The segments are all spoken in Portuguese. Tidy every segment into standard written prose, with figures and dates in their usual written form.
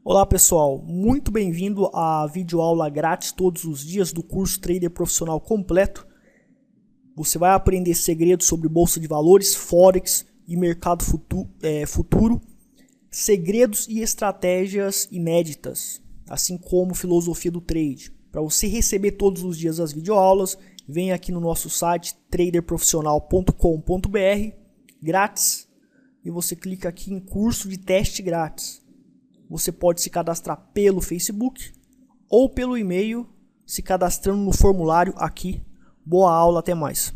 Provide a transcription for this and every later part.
Olá pessoal, muito bem-vindo à videoaula grátis todos os dias do curso Trader Profissional Completo. Você vai aprender segredos sobre bolsa de valores, forex e mercado futuro, segredos e estratégias inéditas, assim como filosofia do trade. Para você receber todos os dias as videoaulas, vem aqui no nosso site traderprofissional.com.br, grátis, e você clica aqui em curso de teste grátis. Você pode se cadastrar pelo Facebook ou pelo e-mail, se cadastrando no formulário aqui. Boa aula, até mais.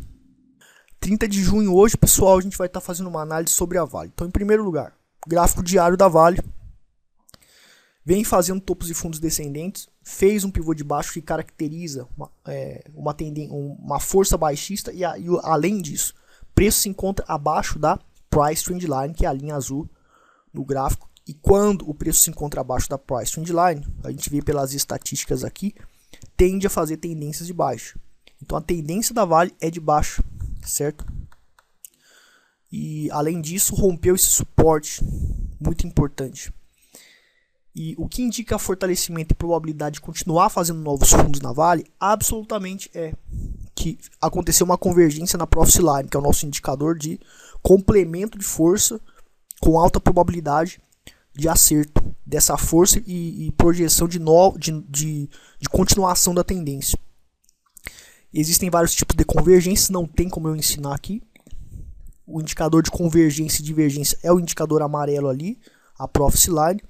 30 de junho hoje, pessoal, a gente vai estar fazendo uma análise sobre a Vale. Então, em primeiro lugar, gráfico diário da Vale. Vem fazendo topos e fundos descendentes. Fez um pivô de baixo que caracteriza uma força baixista. E além disso, o preço se encontra abaixo da Price Trend Line, que é a linha azul no gráfico. E quando o preço se encontra abaixo da Price Trend Line, a gente vê pelas estatísticas aqui, tende a fazer tendências de baixa. Então a tendência da Vale é de baixa, certo? E além disso, rompeu esse suporte, muito importante. E o que indica fortalecimento e probabilidade de continuar fazendo novos fundos na Vale, absolutamente é que aconteceu uma convergência na Profit Line, que é o nosso indicador de complemento de força com alta probabilidade de acerto dessa força e projeção de continuação da tendência. Existem vários tipos de convergência, não tem como eu ensinar aqui. O indicador de convergência e divergência é o indicador amarelo ali, a Profit Line,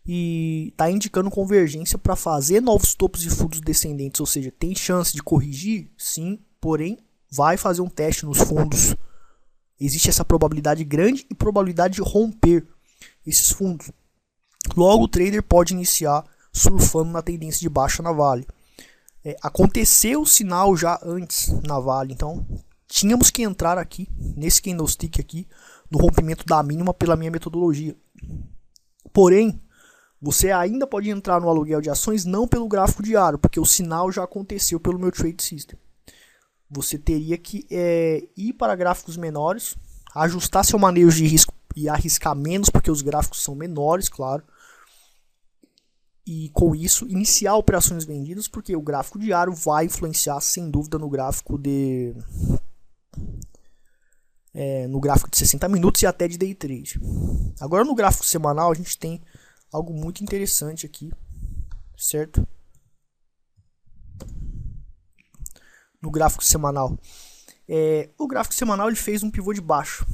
e está indicando convergência para fazer novos topos e fundos descendentes, ou seja, tem chance de corrigir? Sim, porém vai fazer um teste nos fundos. Existe essa probabilidade grande e probabilidade de romper esses fundos. Logo o trader pode iniciar surfando na tendência de baixa na Vale. Aconteceu o sinal já antes na Vale, então tínhamos que entrar aqui nesse candlestick aqui no rompimento da mínima pela minha metodologia. Porém, você ainda pode entrar no aluguel de ações não pelo gráfico diário, porque o sinal já aconteceu pelo meu trade system. Você teria que ir para gráficos menores, ajustar seu manejo de risco e arriscar menos, porque os gráficos são menores, claro. E com isso, iniciar operações vendidas, porque o gráfico diário vai influenciar, sem dúvida, no gráfico de 60 minutos e até de day trade. Agora, no gráfico semanal, a gente tem algo muito interessante aqui, certo? No gráfico semanal. O gráfico semanal ele fez um pivô de baixo.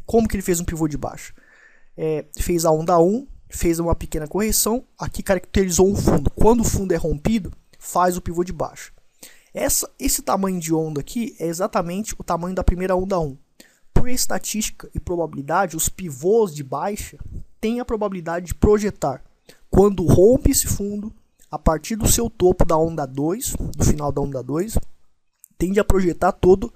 Como que ele fez um pivô de baixo? Fez a onda 1, fez uma pequena correção, aqui caracterizou um fundo. Quando o fundo é rompido, faz o pivô de baixo. Esse tamanho de onda aqui é exatamente o tamanho da primeira onda 1. Por estatística e probabilidade, os pivôs de baixa têm a probabilidade de projetar. Quando rompe esse fundo, a partir do seu topo da onda 2, do final da onda 2, tende a projetar toda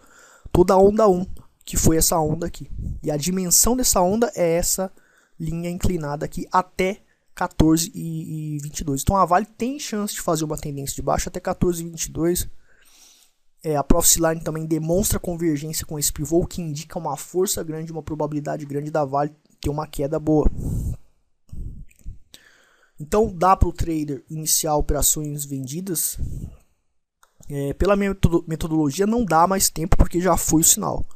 a onda 1. Que foi essa onda aqui. E a dimensão dessa onda é essa linha inclinada aqui até 14,22. Então a Vale tem chance de fazer uma tendência de baixa até 14,22. A Profit Line também demonstra convergência com esse pivô, o que indica uma força grande, uma probabilidade grande da Vale ter uma queda boa. Então dá para o trader iniciar operações vendidas. Pela minha metodologia não dá mais tempo porque já foi o sinal.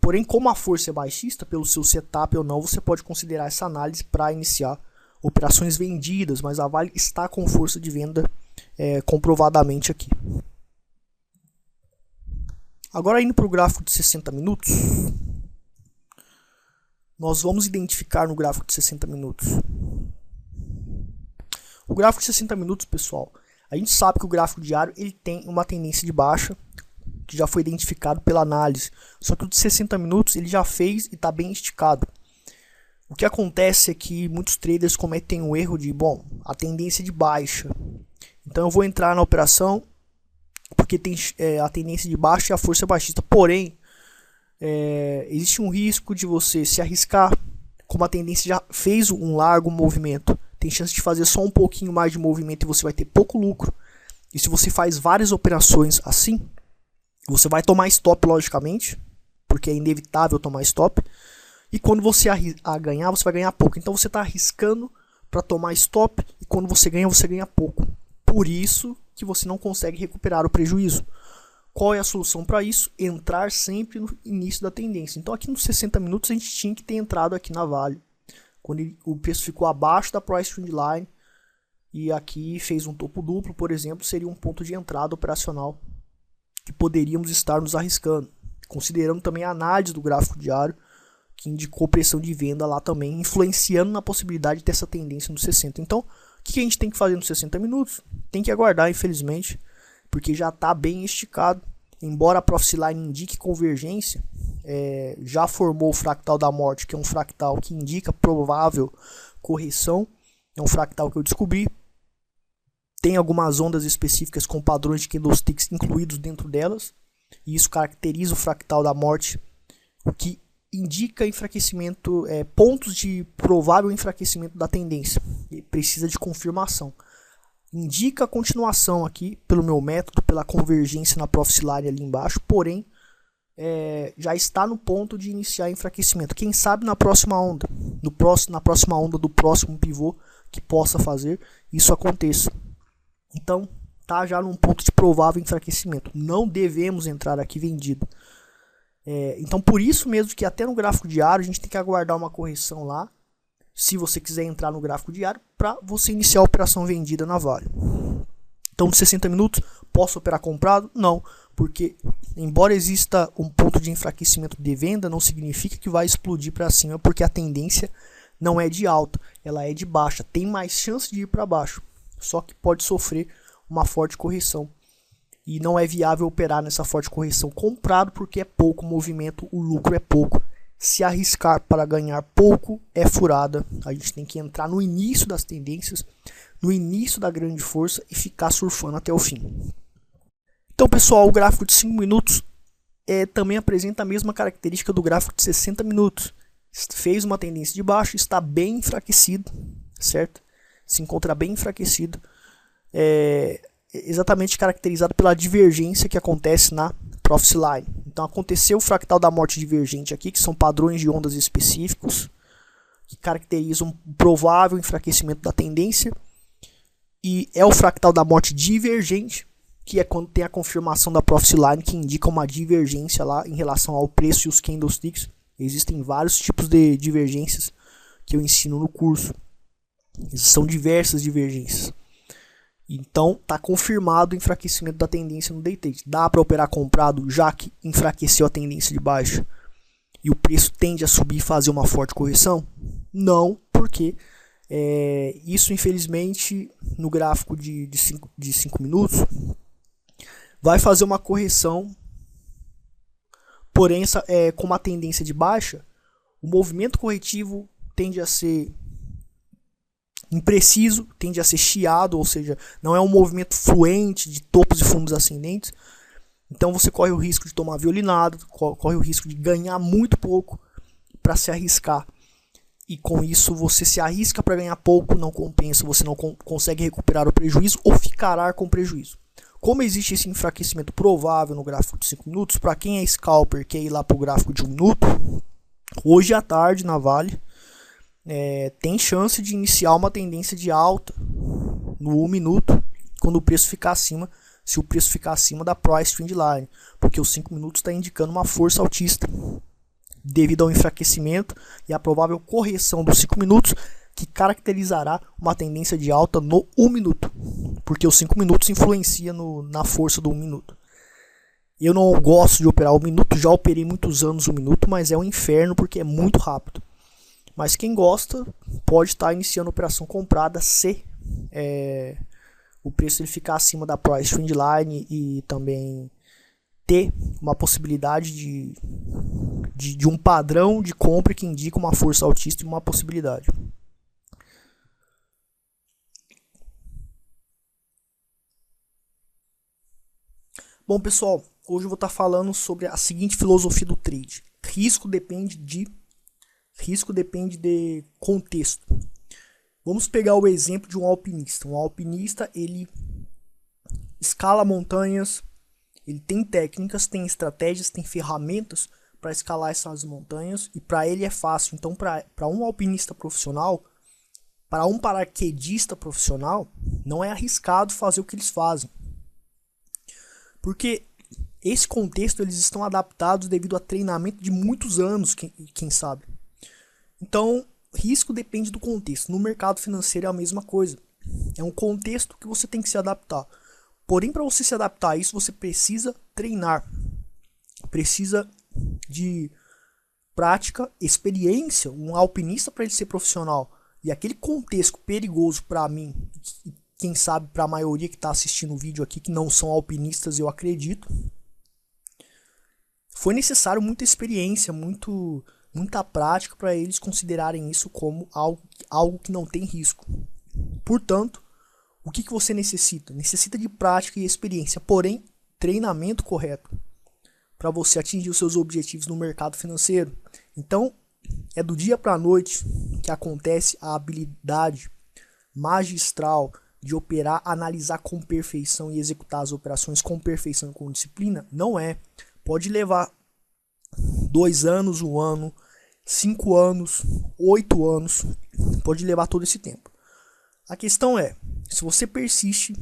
Porém, como a força é baixista, pelo seu setup ou não, você pode considerar essa análise para iniciar operações vendidas, mas a Vale está com força de venda comprovadamente aqui. Agora indo para o gráfico de 60 minutos, nós vamos identificar no gráfico de 60 minutos. O gráfico de 60 minutos, pessoal, a gente sabe que o gráfico diário ele tem uma tendência de baixa, que já foi identificado pela análise. Só que o de 60 minutos ele já fez e está bem esticado. O que acontece é que muitos traders cometem o erro de, a tendência de baixa. Então eu vou entrar na operação porque tem a tendência de baixa e a força baixista. Porém, existe um risco de você se arriscar, como a tendência já fez um largo movimento. Tem chance de fazer só um pouquinho mais de movimento e você vai ter pouco lucro. E se você faz várias operações assim, você vai tomar stop, logicamente, porque é inevitável tomar stop. E quando você ganhar, você vai ganhar pouco. Então você está arriscando para tomar stop e quando você ganha pouco. Por isso que você não consegue recuperar o prejuízo. Qual é a solução para isso? Entrar sempre no início da tendência. Então aqui nos 60 minutos a gente tinha que ter entrado aqui na Vale. Quando o preço ficou abaixo da price trend line e aqui fez um topo duplo, por exemplo, seria um ponto de entrada operacional que poderíamos estar nos arriscando. Considerando também a análise do gráfico diário, que indicou pressão de venda lá também, influenciando na possibilidade de ter essa tendência nos 60. Então, o que a gente tem que fazer nos 60 minutos? Tem que aguardar, infelizmente, porque já está bem esticado. Embora a Profit Line indique convergência, já formou o fractal da morte, que é um fractal que indica provável correção. É um fractal que eu descobri. Tem algumas ondas específicas com padrões de candlesticks incluídos dentro delas. E isso caracteriza o fractal da morte, o que indica enfraquecimento, pontos de provável enfraquecimento da tendência. E precisa de confirmação. Indica a continuação aqui, pelo meu método, pela convergência na Profit Line ali embaixo, porém, já está no ponto de iniciar enfraquecimento. Quem sabe na próxima onda, na próxima onda do próximo pivô que possa fazer, isso aconteça. Então, tá já num ponto de provável enfraquecimento. Não devemos entrar aqui vendido. Então, por isso mesmo que até no gráfico diário a gente tem que aguardar uma correção lá, se você quiser entrar no gráfico diário, para você iniciar a operação vendida na Vale. Então, nos 60 minutos, posso operar comprado? Não, porque embora exista um ponto de enfraquecimento de venda, não significa que vai explodir para cima, porque a tendência não é de alta, ela é de baixa. Tem mais chance de ir para baixo, só que pode sofrer uma forte correção. E não é viável operar nessa forte correção comprado, porque é pouco movimento, o lucro é pouco. Se arriscar para ganhar pouco é furada. A gente tem que entrar no início das tendências, no início da grande força e ficar surfando até o fim. Então, pessoal, o gráfico de 5 minutos também apresenta a mesma característica do gráfico de 60 minutos. Fez uma tendência de baixo, está bem enfraquecido, certo? Se encontra bem enfraquecido. Exatamente caracterizado pela divergência que acontece na Profit Line. Então aconteceu o fractal da morte divergente aqui, que são padrões de ondas específicos que caracterizam um provável enfraquecimento da tendência, e é o fractal da morte divergente, que é quando tem a confirmação da Profit Line, que indica uma divergência lá em relação ao preço e os candlesticks. Existem vários tipos de divergências que eu ensino no curso. São diversas divergências. Então, está confirmado o enfraquecimento da tendência no day trade. Dá para operar comprado, já que enfraqueceu a tendência de baixa e o preço tende a subir e fazer uma forte correção? Não, porque isso, infelizmente, no gráfico de 5 minutos, vai fazer uma correção. Porém, com uma tendência de baixa, o movimento corretivo tende a ser impreciso, tende a ser chiado, ou seja, não é um movimento fluente de topos e fundos ascendentes. Então você corre o risco de tomar violinado, corre o risco de ganhar muito pouco para se arriscar. E com isso você se arrisca para ganhar pouco, não compensa, você não consegue recuperar o prejuízo ou ficará com prejuízo. Como existe esse enfraquecimento provável no gráfico de 5 minutos, para quem é scalper, quer ir lá para o gráfico de 1 minuto, hoje à tarde na Vale, tem chance de iniciar uma tendência de alta no 1 minuto, quando o preço ficar acima, se o preço ficar acima da price trend line, porque os 5 minutos está indicando uma força altista, devido ao enfraquecimento e a provável correção dos 5 minutos, que caracterizará uma tendência de alta no 1 minuto, porque os 5 minutos influencia na força do 1 minuto. Eu não gosto de operar 1 minuto, já operei muitos anos 1 minuto, mas é um inferno porque é muito rápido. Mas quem gosta pode estar iniciando a operação comprada se o preço ele ficar acima da price trend line e também ter uma possibilidade de um padrão de compra que indica uma força altista e uma possibilidade. Bom, pessoal, hoje eu vou estar falando sobre a seguinte filosofia do trade. Risco depende de contexto. Vamos pegar o exemplo de um alpinista. Um alpinista, ele escala montanhas, ele tem técnicas, tem estratégias, tem ferramentas para escalar essas montanhas e para ele é fácil. Então, para um alpinista profissional, Para um paraquedista profissional, não é arriscado fazer o que eles fazem. Porque esse contexto eles estão adaptados devido a treinamento de muitos anos, quem sabe. Então, risco depende do contexto. No mercado financeiro é a mesma coisa. É um contexto que você tem que se adaptar. Porém, para você se adaptar a isso, você precisa treinar. Precisa de prática, experiência. Um alpinista, para ele ser profissional, e aquele contexto perigoso para mim, e quem sabe para a maioria que está assistindo o vídeo aqui, que não são alpinistas, eu acredito, foi necessário muita experiência, muita prática para eles considerarem isso como algo que não tem risco. Portanto, o que você necessita? Necessita de prática e experiência, porém, treinamento correto para você atingir os seus objetivos no mercado financeiro. Então, é do dia para a noite que acontece a habilidade magistral de operar, analisar com perfeição e executar as operações com perfeição e com disciplina? Não é. Pode levar 2 anos, 1 ano, 5 anos, 8 anos, pode levar todo esse tempo. A questão é, se você persiste,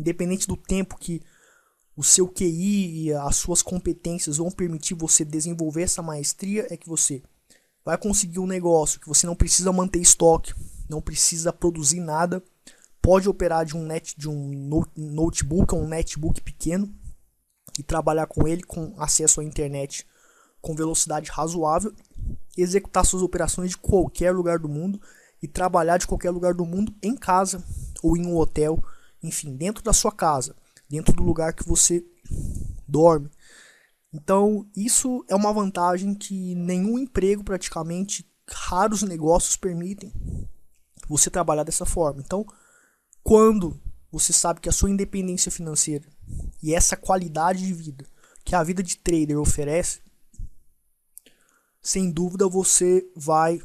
independente do tempo que o seu QI e as suas competências vão permitir você desenvolver essa maestria, é que você vai conseguir um negócio que você não precisa manter estoque, não precisa produzir nada, pode operar de um notebook ou um netbook pequeno e trabalhar com ele com acesso à internet com velocidade razoável, executar suas operações de qualquer lugar do mundo e trabalhar de qualquer lugar do mundo em casa ou em um hotel, enfim, dentro da sua casa, dentro do lugar que você dorme. Então, isso é uma vantagem que nenhum emprego, praticamente, raros negócios permitem você trabalhar dessa forma. Então, quando você sabe que a sua independência financeira e essa qualidade de vida que a vida de trader oferece, sem dúvida você vai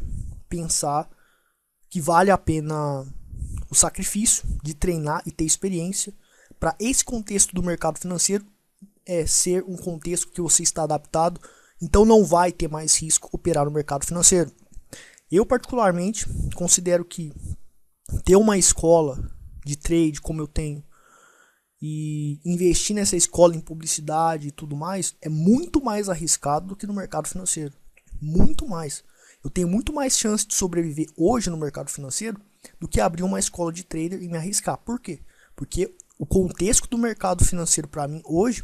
pensar que vale a pena o sacrifício de treinar e ter experiência para esse contexto do mercado financeiro ser um contexto que você está adaptado, então não vai ter mais risco operar no mercado financeiro. Eu particularmente considero que ter uma escola de trade como eu tenho e investir nessa escola em publicidade e tudo mais é muito mais arriscado do que no mercado financeiro. Muito mais. Eu tenho muito mais chance de sobreviver hoje no mercado financeiro do que abrir uma escola de trader e me arriscar. Por quê? Porque o contexto do mercado financeiro para mim hoje,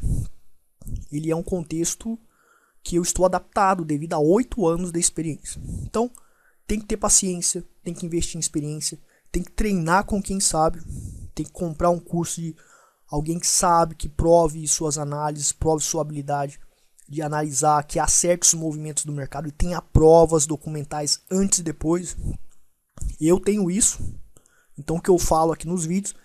ele é um contexto que eu estou adaptado devido a 8 anos de experiência. Então, tem que ter paciência, tem que investir em experiência, tem que treinar com quem sabe, tem que comprar um curso de alguém que sabe, que prove suas análises, prove sua habilidade de analisar, que acerte os movimentos do mercado e tenha provas documentais antes e depois. Eu tenho isso, então o que eu falo aqui nos vídeos,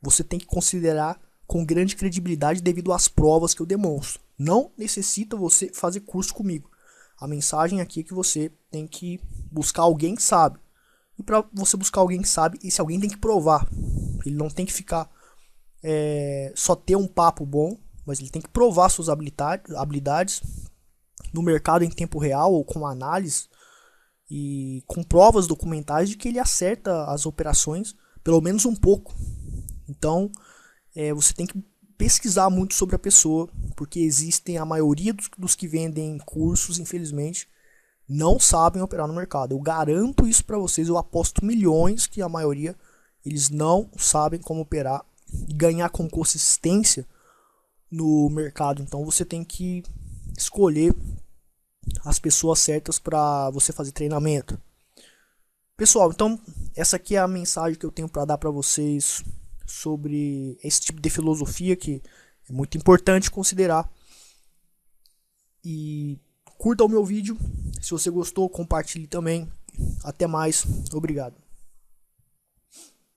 você tem que considerar com grande credibilidade devido às provas que eu demonstro. Não necessita você fazer curso comigo. A mensagem aqui é que você tem que buscar alguém que sabe. E para você buscar alguém que sabe, esse alguém tem que provar. Ele não tem que ficar só ter um papo bom, mas ele tem que provar suas habilidades no mercado em tempo real ou com análise e com provas documentais de que ele acerta as operações, pelo menos um pouco. Então, você tem que pesquisar muito sobre a pessoa, porque existem a maioria dos que vendem cursos, infelizmente, não sabem operar no mercado. Eu garanto isso para vocês, eu aposto milhões que a maioria eles não sabem como operar e ganhar com consistência no mercado. Então você tem que escolher as pessoas certas para você fazer treinamento. Pessoal, então essa aqui é a mensagem que eu tenho para dar para vocês sobre esse tipo de filosofia que é muito importante considerar. E curta o meu vídeo, se você gostou, compartilhe também. Até mais, obrigado.